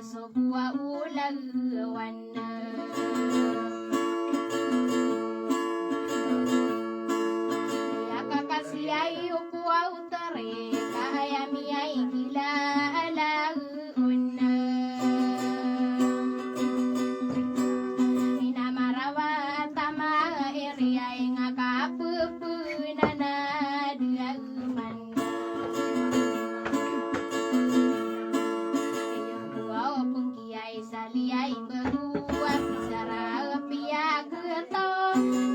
sebuah ulawan ya kakasih ayu puau tare kaya miai gila ala unna ina marawa tama area ngakapu nana dia man saliai berdua bicara pia geto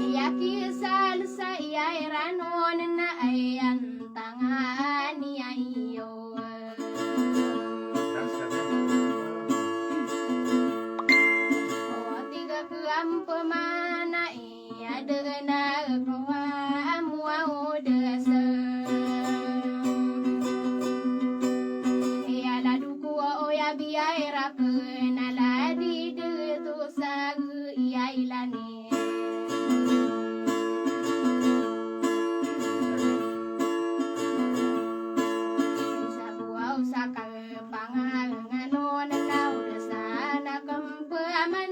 ia kisah saya ranon na ayan tangani ayo oh tiga kelam pemana ia dena kawa muau desa ia ladu kuo ya biara penala di detu sagu ia ilani sabuau sakal panganganon nau desana kempaman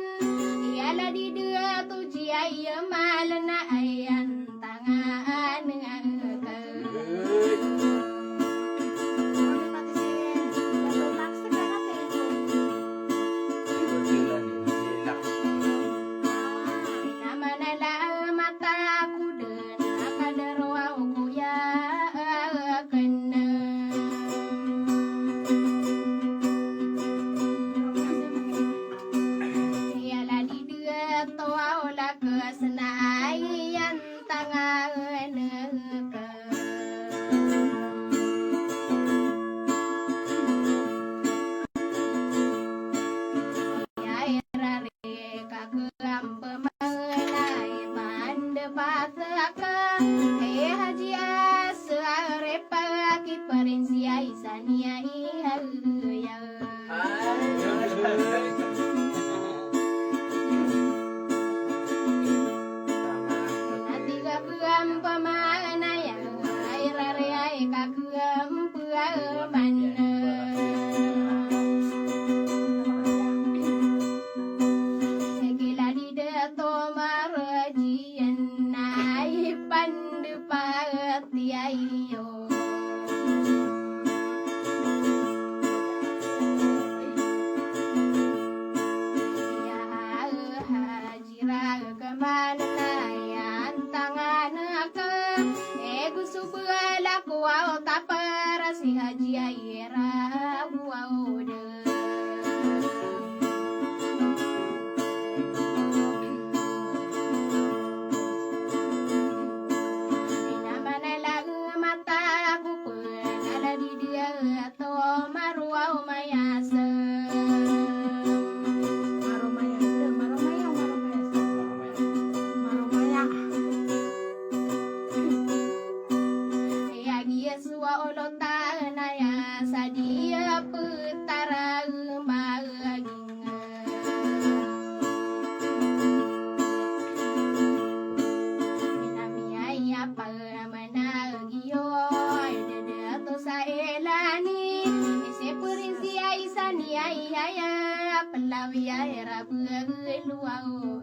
ia la di detu jia ia malena ayan tangan senayan tangan ya rare kagelam pemenai bande pasaka haji asare pagi perinsia isania ya pemana yang air area kagem puamana segila di deto marajian naik pandu pati ayo ya hajira kemana subala kuau tapara si haji aira kuau de ina mana lagu mata aku pun ada di dia atau maruau mayasa suwa olotana ya sadia putara maginga minamia ya pamana giyo dede to saelani ise purinsi aisani ya pelawi ya rabu luau